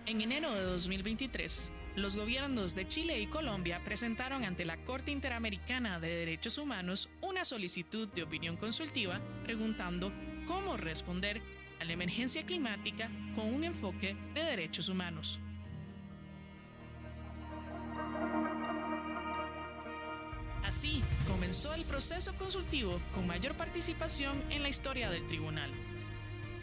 En enero de 2023, los gobiernos de Chile y Colombia presentaron ante la Corte Interamericana de Derechos Humanos una solicitud de opinión consultiva preguntando cómo responder a la emergencia climática con un enfoque de derechos humanos. Así comenzó el proceso consultivo con mayor participación en la historia del tribunal.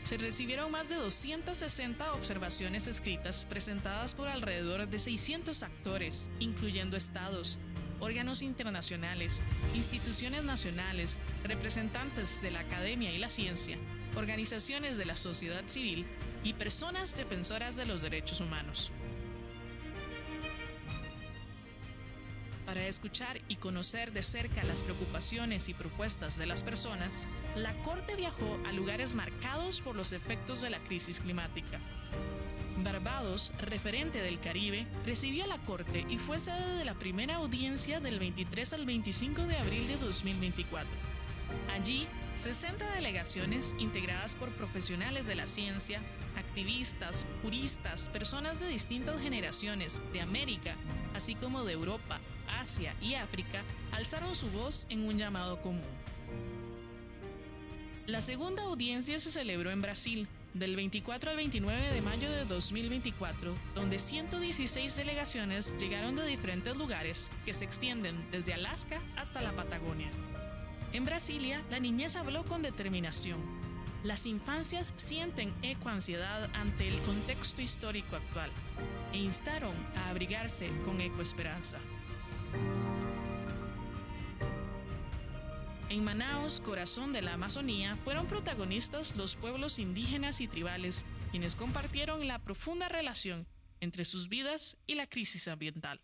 Se recibieron más de 260 observaciones escritas presentadas por alrededor de 600 actores, incluyendo estados, órganos internacionales, instituciones nacionales, representantes de la academia y la ciencia, organizaciones de la sociedad civil y personas defensoras de los derechos humanos. Para escuchar y conocer de cerca las preocupaciones y propuestas de las personas, la Corte viajó a lugares marcados por los efectos de la crisis climática. Barbados, referente del Caribe, recibió a la Corte y fue sede de la primera audiencia del 23 al 25 de abril de 2024. Allí, 60 delegaciones integradas por profesionales de la ciencia, activistas, juristas, personas de distintas generaciones de América, así como de Europa, Asia y África, alzaron su voz en un llamado común. La segunda audiencia se celebró en Brasil, del 24 al 29 de mayo de 2024, donde 116 delegaciones llegaron de diferentes lugares que se extienden desde Alaska hasta la Patagonia. En Brasilia, la niñez habló con determinación. Las infancias sienten ecoansiedad ante el contexto histórico actual e instaron a abrigarse con ecoesperanza. En Manaos, corazón de la Amazonía, fueron protagonistas los pueblos indígenas y tribales, quienes compartieron la profunda relación entre sus vidas y la crisis ambiental.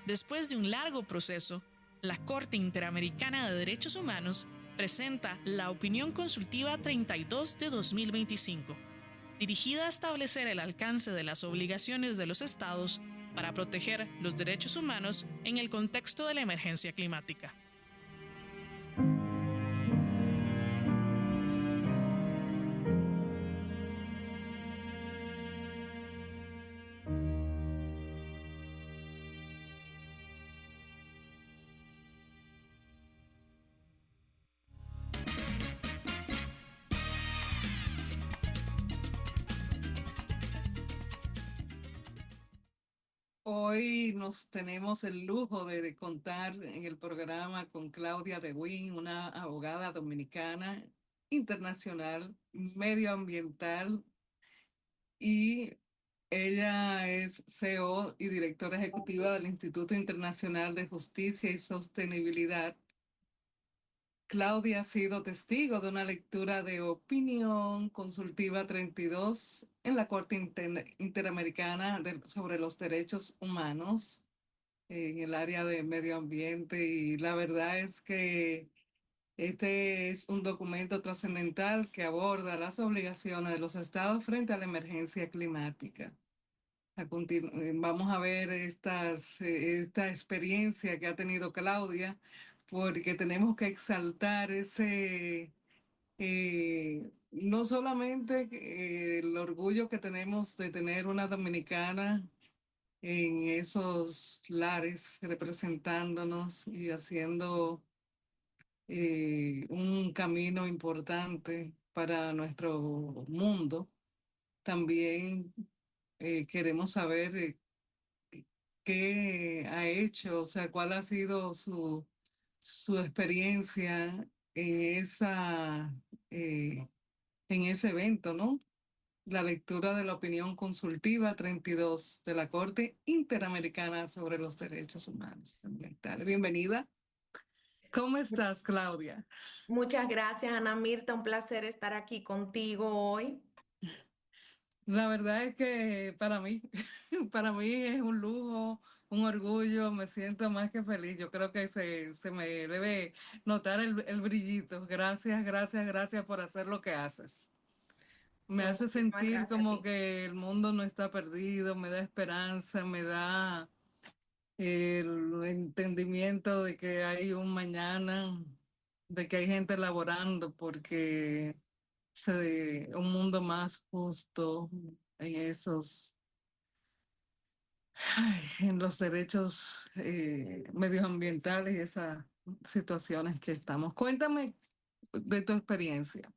Después de un largo proceso, la Corte Interamericana de Derechos Humanos presenta la Opinión Consultiva 32 de 2025, dirigida a establecer el alcance de las obligaciones de los estados para proteger los derechos humanos en el contexto de la emergencia climática. Hoy nos tenemos el lujo de contar en el programa con Claudia De Win, una abogada dominicana internacional, medioambiental, y ella es CEO y directora ejecutiva del Instituto Internacional de Justicia y Sostenibilidad. Claudia ha sido testigo de una lectura de opinión consultiva 32 en la Corte Interamericana sobre los Derechos Humanos en el área de medio ambiente, y la verdad es que este es un documento trascendental que aborda las obligaciones de los estados frente a la emergencia climática. Vamos a ver esta experiencia que ha tenido Claudia, porque tenemos que exaltar no solamente el orgullo que tenemos de tener una dominicana en esos lares representándonos y haciendo un camino importante para nuestro mundo. También queremos saber qué ha hecho, o sea, cuál ha sido su experiencia eh, en ese evento, ¿no? La lectura de la opinión consultiva 32 de la Corte Interamericana sobre los Derechos Humanos Ambientales. Bienvenida. ¿Cómo estás, Claudia? Muchas gracias, Ana Mirta. Un placer estar aquí contigo hoy. La verdad es que para mí, para mí es un lujo, un orgullo, me siento más que feliz. Yo creo que se me debe notar el brillito. Gracias, gracias, gracias por hacer lo que haces. Me No, hace muchísimas sentir gracias a como ti. que el mundo no está perdido, me da esperanza, me da el entendimiento de que hay un mañana de que hay gente laborando porque un mundo más justo en esos, en los derechos medioambientales y esas situaciones que estamos. Cuéntame de tu experiencia.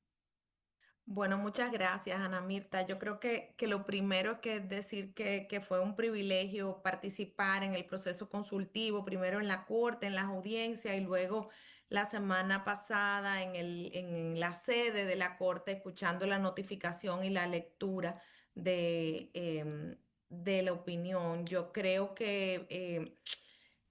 Bueno, muchas gracias, Ana Mirta. Yo creo que lo primero es que decir que fue un privilegio participar en el proceso consultivo, primero en la corte, en las audiencias y luego la semana pasada en la sede de la corte, escuchando la notificación y la lectura de la opinión. Yo creo que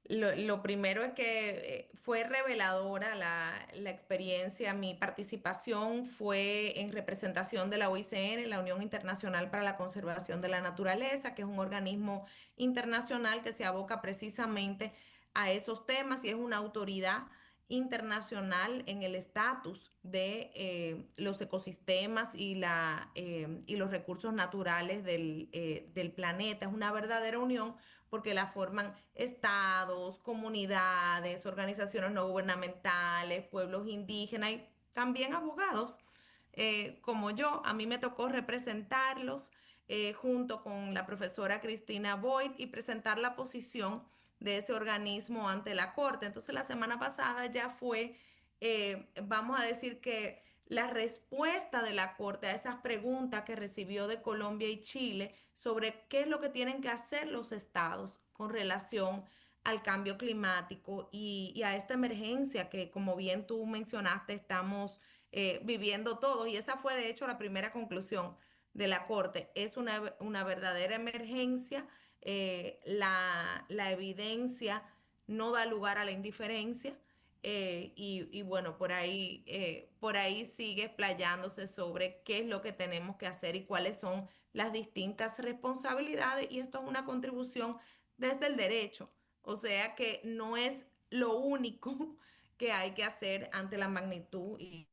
lo primero es que fue reveladora la experiencia. Mi participación fue en representación de la OICN, la Unión Internacional para la Conservación de la Naturaleza, que es un organismo internacional que se aboca precisamente a esos temas y es una autoridad internacional en el estatus de los ecosistemas y los recursos naturales del planeta. Es una verdadera unión porque la forman estados, comunidades, organizaciones no gubernamentales, pueblos indígenas y también abogados. Como yo, a mí me tocó representarlos junto con la profesora Cristina Boyd y presentar la posición de ese organismo ante la Corte. Entonces la semana pasada ya fue, vamos a decir que la respuesta de la Corte a esas preguntas que recibió de Colombia y Chile sobre qué es lo que tienen que hacer los estados con relación al cambio climático y a esta emergencia que, como bien tú mencionaste, estamos viviendo todos. Y esa fue, de hecho, la primera conclusión de la Corte. Es una verdadera emergencia. La evidencia no da lugar a la indiferencia. Y bueno, por ahí sigue explayándose sobre qué es lo que tenemos que hacer y cuáles son las distintas responsabilidades. Y esto es una contribución desde el derecho. O sea que no es lo único que hay que hacer ante la magnitud y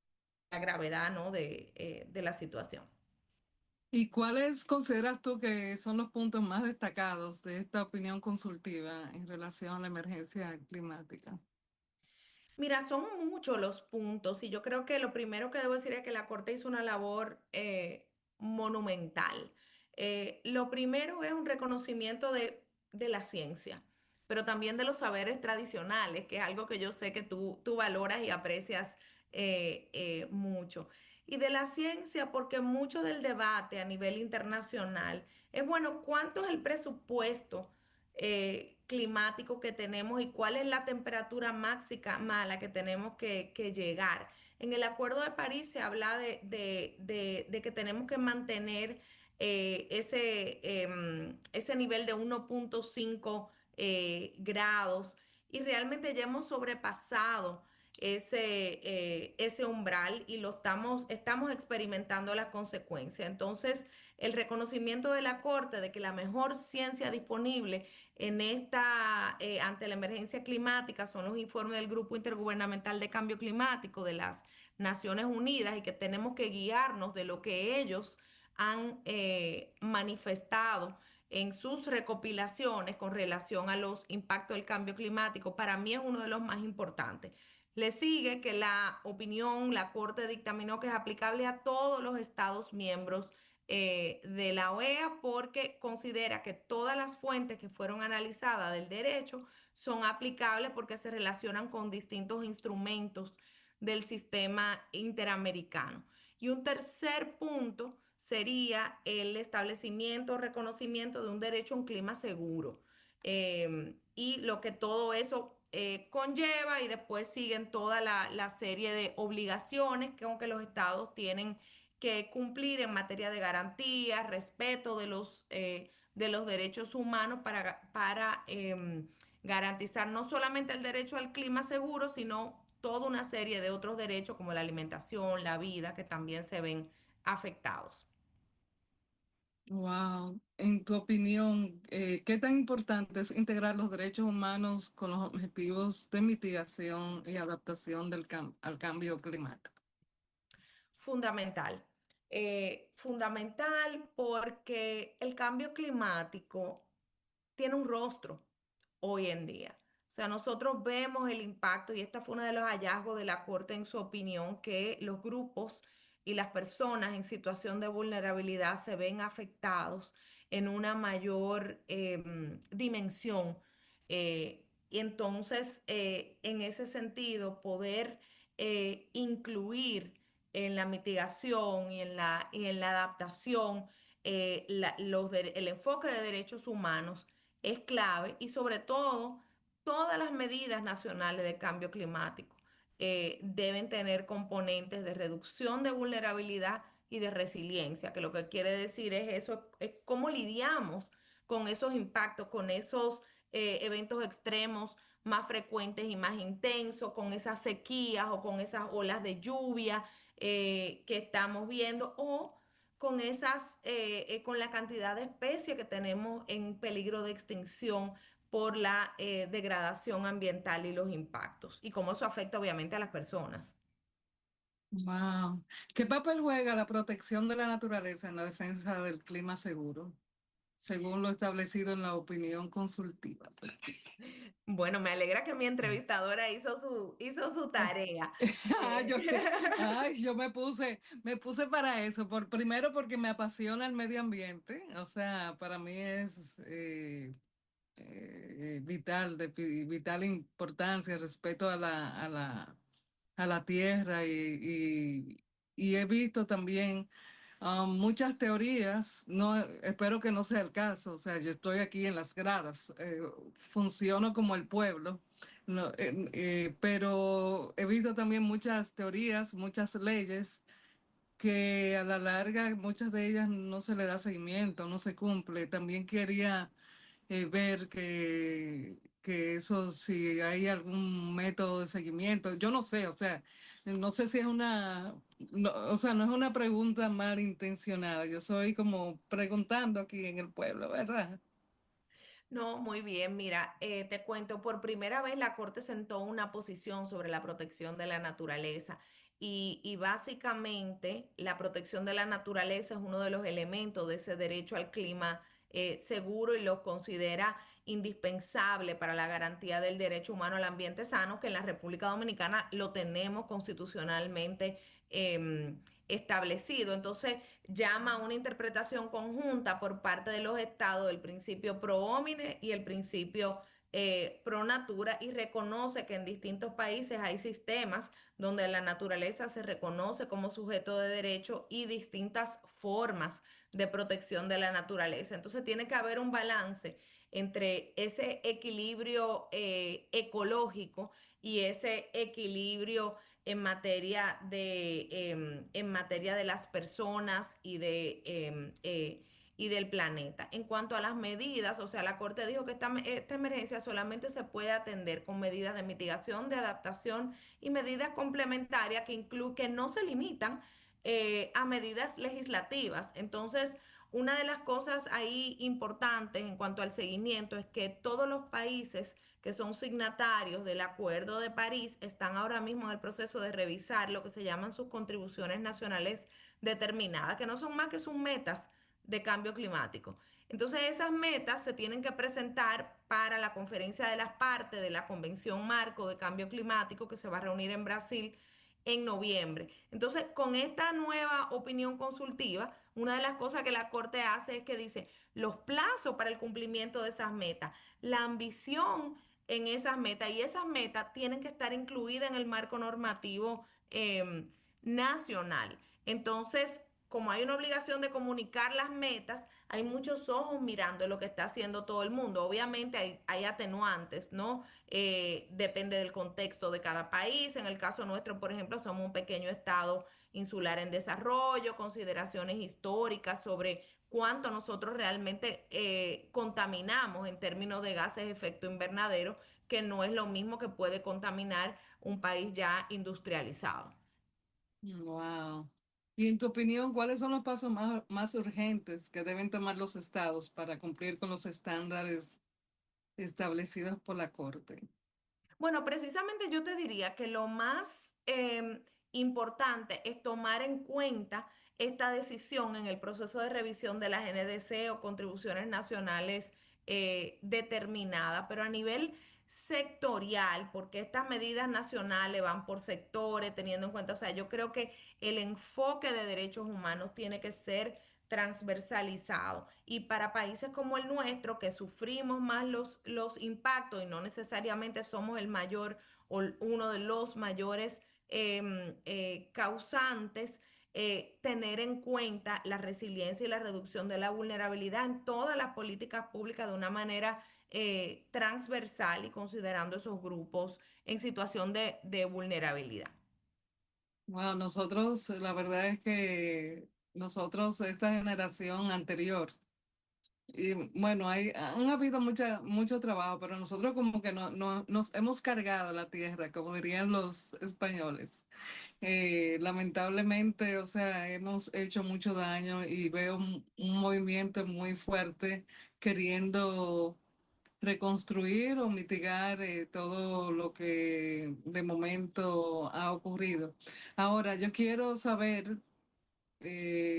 la gravedad, ¿no? De la situación. ¿Y cuáles consideras tú que son los puntos más destacados de esta opinión consultiva en relación a la emergencia climática? Mira, son muchos los puntos y yo creo que lo primero que debo decir es que la Corte hizo una labor monumental. Lo primero es un reconocimiento de la ciencia, pero también de los saberes tradicionales, que es algo que yo sé que tú valoras y aprecias mucho. Y de la ciencia, porque mucho del debate a nivel internacional es, bueno, ¿cuánto es el presupuesto climático que tenemos y cuál es la temperatura máxima mala que tenemos que llegar? En el Acuerdo de París se habla de que tenemos que mantener ese nivel de 1,5 grados y realmente ya hemos sobrepasado ese umbral y estamos experimentando las consecuencias. Entonces, el reconocimiento de la Corte de que la mejor ciencia disponible ante la emergencia climática son los informes del Grupo Intergubernamental de Cambio Climático de las Naciones Unidas y que tenemos que guiarnos de lo que ellos han manifestado en sus recopilaciones con relación a los impactos del cambio climático, para mí es uno de los más importantes. Le sigue que la Corte dictaminó que es aplicable a todos los Estados miembros de la OEA porque considera que todas las fuentes que fueron analizadas del derecho son aplicables porque se relacionan con distintos instrumentos del sistema interamericano. Y un tercer punto sería el establecimiento o reconocimiento de un derecho a un clima seguro. Y lo que todo eso conlleva y después siguen toda la serie de obligaciones que aunque los estados tienen que cumplir en materia de garantía, respeto de los derechos humanos para garantizar no solamente el derecho al clima seguro, sino toda una serie de otros derechos como la alimentación, la vida, que también se ven afectados. Wow. En tu opinión, ¿qué tan importante es integrar los derechos humanos con los objetivos de mitigación y adaptación al cambio climático? Fundamental. Fundamental porque el cambio climático tiene un rostro hoy en día. O sea, nosotros vemos el impacto y este fue uno de los hallazgos de la Corte en su opinión, que los grupos y las personas en situación de vulnerabilidad se ven afectados en una mayor dimensión. Y entonces, en ese sentido, poder incluir en la mitigación y en la adaptación el enfoque de derechos humanos es clave y sobre todo todas las medidas nacionales de cambio climático deben tener componentes de reducción de vulnerabilidad y de resiliencia, que lo que quiere decir es eso, es cómo lidiamos con esos impactos, con esos eventos extremos más frecuentes y más intensos, con esas sequías o con esas olas de lluvia que estamos viendo o con la cantidad de especies que tenemos en peligro de extinción por la degradación ambiental y los impactos, y cómo eso afecta obviamente a las personas. Wow. ¿Qué papel juega la protección de la naturaleza en la defensa del clima seguro, según lo establecido en la opinión consultiva? Bueno, me alegra que mi entrevistadora hizo su tarea. Ah, Eh, yo me puse para eso, primero porque me apasiona el medio ambiente, o sea, para mí es vital, de vital importancia, respeto a la tierra y he visto también muchas teorías, no, espero que no sea el caso, o sea, yo estoy aquí en las gradas, funciono como el pueblo, no, pero he visto también muchas teorías, muchas leyes que a la larga muchas de ellas no se le da seguimiento, no se cumple. También quería ver que eso, si hay algún método de seguimiento, yo no sé, o sea, no sé si es o sea, no es una pregunta malintencionada, yo soy como preguntando aquí en el pueblo, ¿verdad? No, muy bien. Mira, te cuento, por primera vez la Corte sentó una posición sobre la protección de la naturaleza y básicamente la protección de la naturaleza es uno de los elementos de ese derecho al clima seguro y lo considera indispensable para la garantía del derecho humano al ambiente sano, que en la República Dominicana lo tenemos constitucionalmente establecido. Entonces, llama a una interpretación conjunta por parte de los estados del principio pro homine y el principio pro natura y reconoce que en distintos países hay sistemas donde la naturaleza se reconoce como sujeto de derecho y distintas formas de protección de la naturaleza. Entonces tiene que haber un balance entre ese equilibrio ecológico y ese equilibrio en materia de las personas y del planeta. En cuanto a las medidas, o sea, la Corte dijo que esta emergencia solamente se puede atender con medidas de mitigación, de adaptación y medidas complementarias que no se limitan a medidas legislativas. Entonces, una de las cosas ahí importantes en cuanto al seguimiento es que todos los países que son signatarios del Acuerdo de París están ahora mismo en el proceso de revisar lo que se llaman sus contribuciones nacionales determinadas, que no son más que sus metas de cambio climático. Entonces esas metas se tienen que presentar para la conferencia de las partes de la Convención Marco de Cambio Climático que se va a reunir en Brasil en noviembre. Entonces, con esta nueva opinión consultiva, una de las cosas que la Corte hace es que dice los plazos para el cumplimiento de esas metas, la ambición en esas metas y esas metas tienen que estar incluidas en el marco normativo nacional. Entonces, como hay una obligación de comunicar las metas, hay muchos ojos mirando lo que está haciendo todo el mundo. Obviamente hay atenuantes, ¿no? Depende del contexto de cada país. En el caso nuestro, por ejemplo, somos un pequeño estado insular en desarrollo, consideraciones históricas sobre cuánto nosotros realmente contaminamos en términos de gases de efecto invernadero, que no es lo mismo que puede contaminar un país ya industrializado. Wow. Y en tu opinión, ¿cuáles son los pasos más urgentes que deben tomar los estados para cumplir con los estándares establecidos por la Corte? Bueno, precisamente yo te diría que lo más importante es tomar en cuenta esta decisión en el proceso de revisión de las NDC o contribuciones nacionales determinadas, pero a nivel sectorial, porque estas medidas nacionales van por sectores, teniendo en cuenta, o sea, yo creo que el enfoque de derechos humanos tiene que ser transversalizado. Y para países como el nuestro, que sufrimos más los impactos y no necesariamente somos el mayor o uno de los mayores causantes, tener en cuenta la resiliencia y la reducción de la vulnerabilidad en todas las políticas públicas de una manera transversal y considerando esos grupos en situación de vulnerabilidad. Bueno, nosotros, la verdad es que nosotros, esta generación anterior, y bueno, han habido mucho trabajo, pero nosotros como que no nos hemos cargado la tierra, como dirían los españoles. Lamentablemente, o sea, hemos hecho mucho daño y veo un movimiento muy fuerte queriendo reconstruir o mitigar todo lo que de momento ha ocurrido. Ahora, yo quiero saber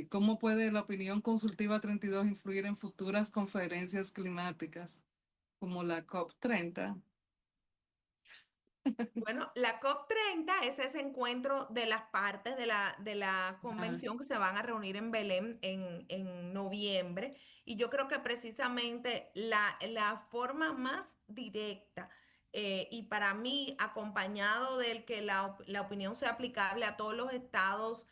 cómo puede la opinión consultiva 32 influir en futuras conferencias climáticas como la COP30. Bueno, la COP30 es ese encuentro de las partes de la Ah, convención que se van a reunir en Belén en noviembre. Y yo creo que precisamente la forma más directa y para mí acompañado del que la opinión sea aplicable a todos los estados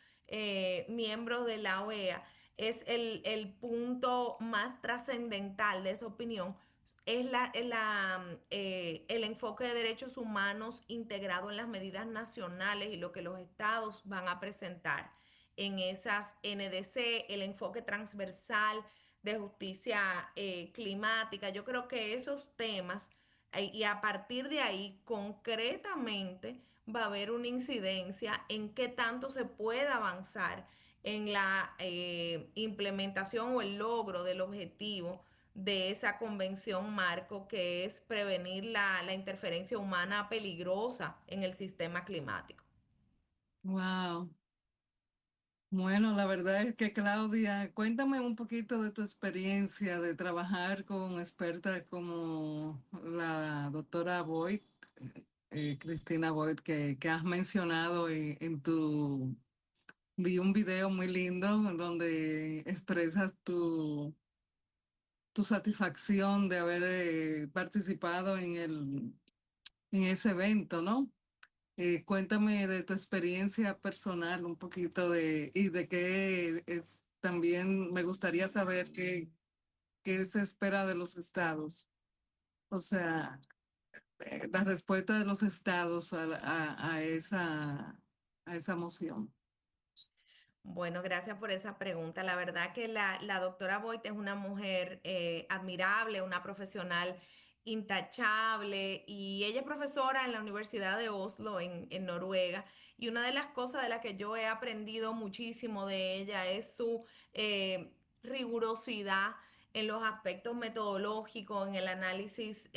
miembros de la OEA, es el punto más trascendental de esa opinión es el enfoque de derechos humanos integrado en las medidas nacionales y lo que los estados van a presentar en esas NDC, el enfoque transversal de justicia climática. Yo creo que esos temas, y a partir de ahí, concretamente, va a haber una incidencia en qué tanto se puede avanzar en la implementación o el logro del objetivo de esa convención marco que es prevenir la interferencia humana peligrosa en el sistema climático. wow. Bueno, la verdad es que Claudia, cuéntame un poquito de tu experiencia de trabajar con expertas como la doctora Boyd, Cristina Boyd, que has mencionado en tu... Vi un video muy lindo donde expresas tu satisfacción de haber participado en ese evento, ¿no? Cuéntame de tu experiencia personal un poquito y de qué es, también me gustaría saber qué se espera de los estados. O sea, la respuesta de los estados a esa moción. Bueno, gracias por esa pregunta. La verdad que la doctora Boyd es una mujer admirable, una profesional intachable y ella es profesora en la Universidad de Oslo en Noruega y una de las cosas de las que yo he aprendido muchísimo de ella es su rigurosidad en los aspectos metodológicos, en el análisis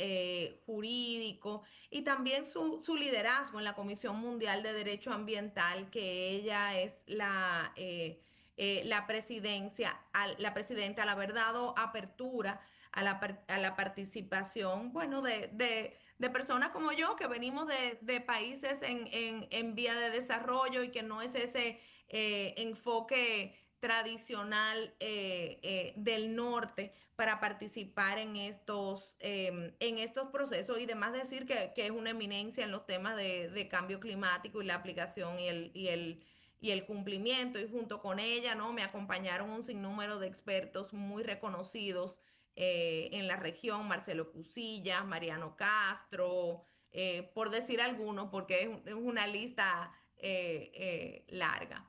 jurídico y también su liderazgo en la Comisión Mundial de Derecho Ambiental, que ella es la presidencia, la presidenta, al haber dado apertura a la participación, bueno, de personas como yo, que venimos de países en vía de desarrollo y que no es ese enfoque tradicional del norte para participar en estos procesos y demás decir que es una eminencia en los temas de cambio climático y la aplicación y el cumplimiento. Y junto con ella, ¿no? Me acompañaron un sinnúmero de expertos muy reconocidos en la región, Marcelo Cusillas, Mariano Castro, por decir algunos, porque es una lista larga.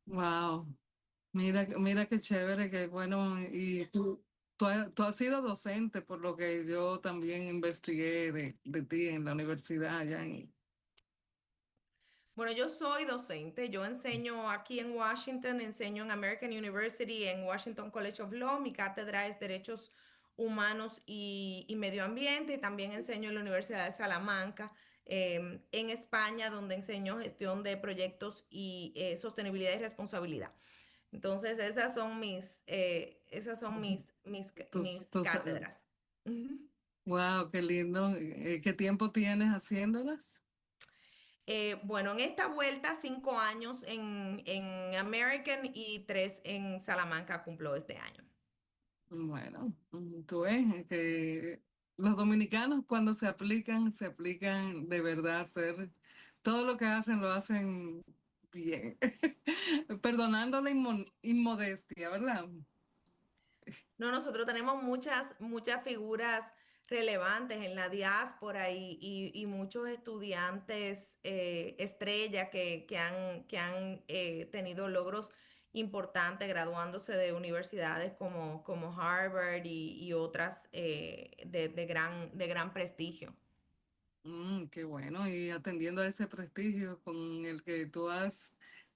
Wow, mira qué chévere, qué bueno. Y tú has sido docente, por lo que yo también investigué de ti en la universidad allá en... Bueno, yo soy docente, yo enseño aquí en Washington, enseño en American University, en Washington College of Law, mi cátedra es Derechos Humanos y Medio Ambiente, y también enseño en la Universidad de Salamanca, en España, donde enseño gestión de proyectos y sostenibilidad y responsabilidad. Entonces, esas son mis tus, cátedras. Ujú. Wow, qué lindo. ¿Qué tiempo tienes haciéndolas? Bueno, en esta vuelta, 5 años en American y 3 en Salamanca cumplo este año. Bueno, tú ves que los dominicanos cuando se aplican de verdad a hacer todo lo que hacen, lo hacen bien, perdonando la inmodestia, ¿verdad? No, nosotros tenemos muchas figuras relevantes en la diáspora y muchos estudiantes estrella que han tenido logros importantes graduándose de universidades como Harvard y otras de gran prestigio. Qué bueno, y atendiendo a ese prestigio con el que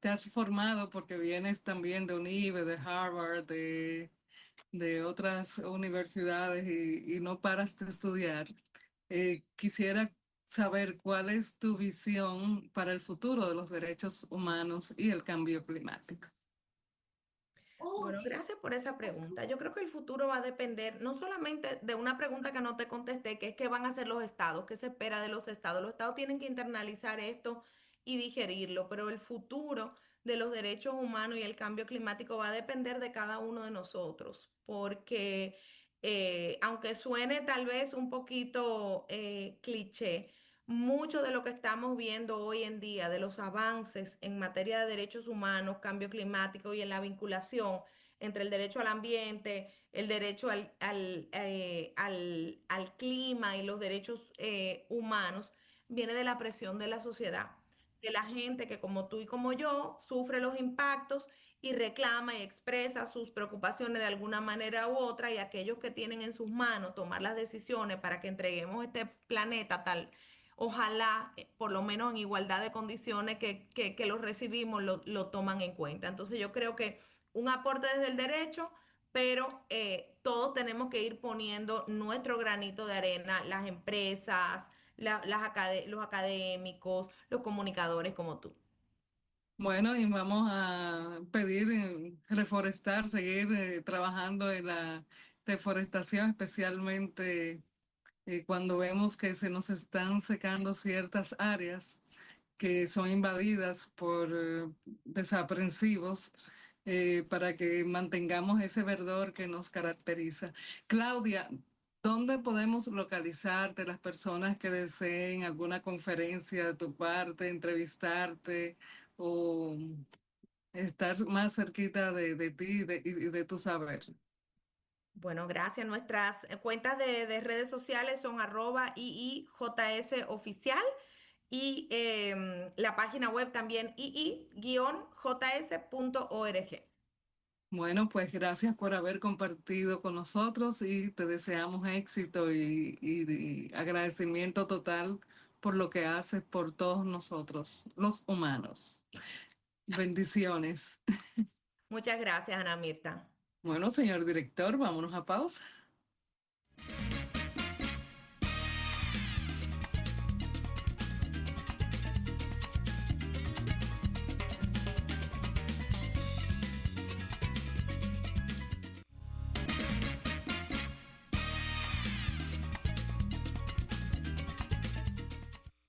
te has formado, porque vienes también de UNIBE, de Harvard, de otras universidades y no paras de estudiar. Quisiera saber cuál es tu visión para el futuro de los derechos humanos y el cambio climático. Bueno, gracias por esa pregunta. Yo creo que el futuro va a depender no solamente de una pregunta que no te contesté, que es qué van a hacer los estados, qué se espera de los estados. Los estados tienen que internalizar esto y digerirlo, pero el futuro de los derechos humanos y el cambio climático va a depender de cada uno de nosotros, porque aunque suene tal vez un poquito cliché, mucho de lo que estamos viendo hoy en día, de los avances en materia de derechos humanos, cambio climático y en la vinculación entre el derecho al ambiente, el derecho al clima y los derechos humanos, viene de la presión de la sociedad, de la gente que como tú y como yo sufre los impactos y reclama y expresa sus preocupaciones de alguna manera u otra y aquellos que tienen en sus manos tomar las decisiones para que entreguemos este planeta tal. Ojalá, por lo menos en igualdad de condiciones que los recibimos, lo toman en cuenta. Entonces yo creo que un aporte desde el derecho, pero todos tenemos que ir poniendo nuestro granito de arena, las empresas, los académicos, los comunicadores como tú. Bueno, y vamos a pedir reforestar, seguir trabajando en la reforestación, especialmente cuando vemos que se nos están secando ciertas áreas que son invadidas por desaprensivos, para que mantengamos ese verdor que nos caracteriza. Claudia, ¿dónde podemos localizarte las personas que deseen alguna conferencia de tu parte, entrevistarte o estar más cerquita de ti y de tu saber? Bueno, gracias. Nuestras cuentas de redes sociales son @iijs oficial y la página web también ii-js.org. Bueno, pues gracias por haber compartido con nosotros y te deseamos éxito y agradecimiento total por lo que haces por todos nosotros, los humanos. Bendiciones. Muchas gracias, Ana Mirta. Bueno, señor director, vámonos a pausa.